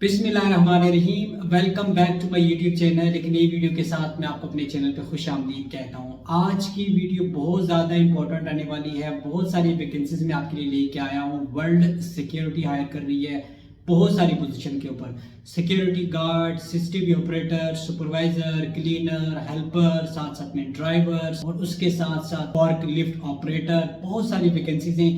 बिस्मिल्लाहिर्रहमानिर्रहीम। Welcome back to my YouTube channel. एक नई वीडियो के साथ मैं आपको अपने चैनल पे खुश आमदीद कहता हूँ। आज की वीडियो बहुत ज़्यादा इंपॉर्टेंट रहने वाली है। बहुत सारी वैकेंसीज मैं आपके लिए लेके आया हूँ। वर्ल्ड सिक्योरिटी हायर कर रही है बहुत सारी पोजीशन के ऊपर, security guard, CCTV operator, supervisor, cleaner, helper, साथ साथ में ड्राइवर्स और उसके साथ साथ फॉर्क लिफ्ट ऑपरेटर। बहुत सारी वैकेंसीज हैं,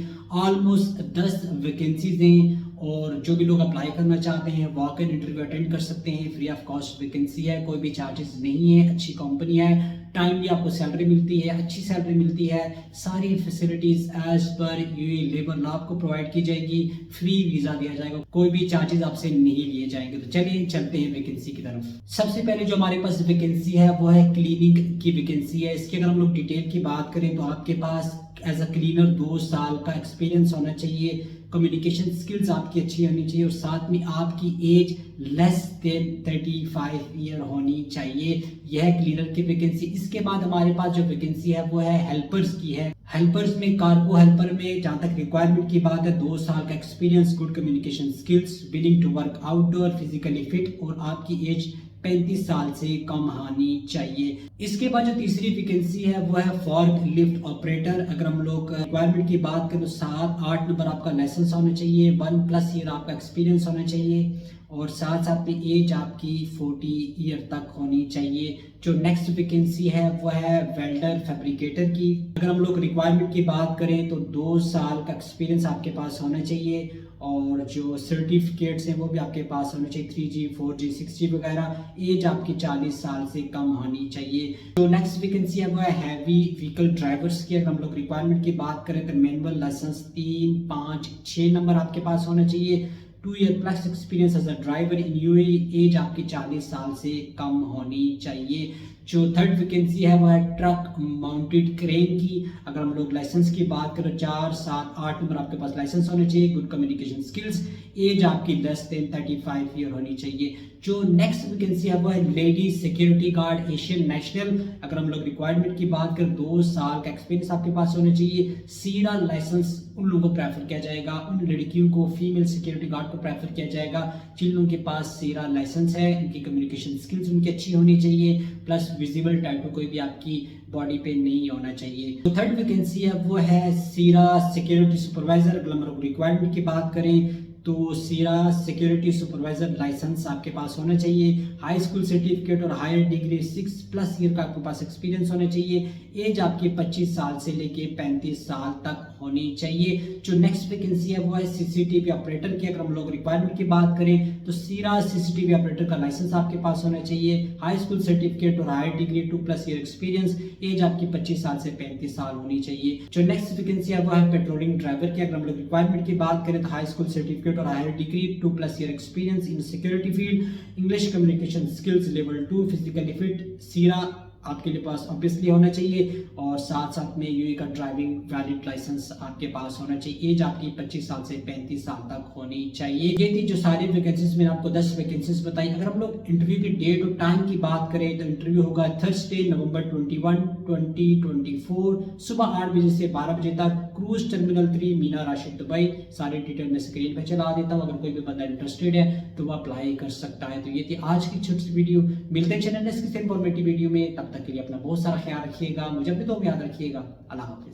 ऑलमोस्ट 10 वैकेंसीज हैं। और जो भी लोग अप्लाई करना चाहते हैं वॉक इन इंटरव्यू अटेंड कर सकते हैं। फ्री ऑफ कॉस्ट वैकेंसी है, कोई भी चार्जेस नहीं है। अच्छी कंपनी है, टाइमली आपको सैलरी मिलती है, अच्छी सैलरी मिलती है। सारी facilities as per UAE labour law आपको प्रोवाइड की जाएगी। फ्री वीजा दिया जाएगा, कोई भी चार्जेस आपसे नहीं लिए जाएंगे। तो चलिए चलते हैं वैकेंसी की तरफ। सबसे पहले जो हमारे पास वैकेंसी है वो है क्लीनिंग की वैकेंसी है। इसकी अगर हम लोग डिटेल की बात करें तो आपके पास एज अ क्लीनर 2 साल का एक्सपीरियंस होना चाहिए। कम्युनिकेशन स्किल्स आपकी अच्छी होनी चाहिए और साथ में आपकी एज लेस देन 35 ईयर होनी चाहिए। यह है क्लीनर की वैकेंसी। इसके बाद हमारे पास जो वैकेंसी है वो है हेल्पर्स की है। हेल्पर्स में कार्गो हेल्पर में जहाँ तक रिक्वायरमेंट की बात है 2 साल का experience, good communication skills, willing to work outdoor, physically fit और आपकी एज 35 साल से कम होनी चाहिए। इसके बाद जो तीसरी वैकेंसी है वो है फॉर्क लिफ्ट ऑपरेटर। अगर हम लोग रिक्वायरमेंट की बात करें तो 7-8 नंबर आपका लाइसेंस होना चाहिए, 1+ ईयर आपका एक्सपीरियंस होना चाहिए और साथ साथ में एज आपकी 40 ईयर तक होनी चाहिए। जो नेक्स्ट वैकेंसी है वो है वेल्डर फैब्रिकेटर की। अगर हम लोग रिक्वायरमेंट की बात करें तो 2 साल का एक्सपीरियंस आपके पास होना चाहिए और जो सर्टिफिकेट्स हैं वो भी आपके पास होने चाहिए, 3G 4G 6G वगैरह। एज आपकी 40 साल से कम होनी चाहिए। जो नेक्स्ट वैकेंसी है वो है हैवी व्हीकल ड्राइवर्स की। अगर हम लोग रिक्वायरमेंट की बात करें तो मैनुअल लाइसेंस 3, 5, 6 नंबर आपके पास होना चाहिए। 2 year plus experience as a driver in UAE. Age आपकी 40 साल से कम होनी चाहिए। जो थर्ड वैकेंसी है वो है ट्रक माउंटेड क्रेन की। अगर हम लोग लाइसेंस की बात करें 4, 7, 8 नंबर आपके पास लाइसेंस होने चाहिए, गुड कम्युनिकेशन स्किल्स, एज आपकी लेस देन 35 ईयर होनी चाहिए। जो नेक्स्ट वैकेंसी है वो है lady security guard Asian national. अगर हम लोग रिक्वायरमेंट की बात करें 2 साल का एक्सपीरियंस आपके पास होना चाहिए। सीरा लाइसेंस उन लोगों को प्रेफर किया जाएगा, उन लड़कियों को, फीमेल सिक्योरिटी गार्ड को प्रेफर किया जाएगा जिन लोगों के पास सीरा लाइसेंस है। इनकी कम्युनिकेशन स्किल्स उनकी अच्छी होनी चाहिए, प्लस विजिबल टैटू कोई भी आपकी बॉडी पे नहीं होना चाहिए। तो थर्ड वैकेंसी है वो है सीरा सिक्योरिटी सुपरवाइजर। अगर हम लोग रिक्वायरमेंट की बात करें तो सीरा सिक्योरिटी सुपरवाइजर लाइसेंस आपके पास होना चाहिए। हाई स्कूल सर्टिफिकेट और हायर डिग्री 6+ ईयर का आपके पास एक्सपीरियंस होना चाहिए। एज आपकी 25 साल से लेके 35 साल तक होनी चाहिए। जो नेक्स्ट वैकेंसी है वो है सीसीटीवी ऑपरेटर की। अगर हम लोग रिक्वायरमेंट की बात करें तो सीरा सीसीटीवी ऑपरेटर का लाइसेंस आपके पास होना चाहिए। हाई स्कूल सर्टिफिकेट और higher degree 2+ year experience. Age आपकी 25 साल से 35 साल होनी चाहिए। जो नेक्स्ट वैकेंसी है वो है पेट्रोलिंग ड्राइवर की। अगर हम लोग रिक्वायरमेंट की बात करें तो हाई स्कूल सर्टिफिकेट और higher degree, 2+ year experience in security field, English communication skills level 2, physically fit. सीरा आपके लिए पास ऑब्वियसली होना चाहिए और साथ साथ में यूए का ड्राइविंग वैलिड लाइसेंस आपके पास होना चाहिए। एज आपकी 25 साल से 35 साल तक होनी चाहिए। ये थी जो सारी वैकेंसीज मैंने आपको 10 वैकेंसीज बताई। अगर हम लोग इंटरव्यू की डेट और टाइम की बात करें तो इंटरव्यू होगा थर्सडे नवंबर 21, 2024 सुबह 8 बजे से 12 बजे तक, cruise terminal 3 Meena Rashid Dubai. सारी डिटेल मैं स्क्रीन पर चला देता हूँ। अगर कोई भी बंदा इंटरेस्टेड है तो वो अप्लाई कर सकता है। तो ये थी आज की छोटी सी वीडियो। मिलते हैं चैनल में इसकी इन्फॉर्मेटिव वीडियो में। तब तक के लिए अपना बहुत सारा ख्याल रखिएगा, मुझे भी तो याद रखिएगा। अल्लाह हाफिज़।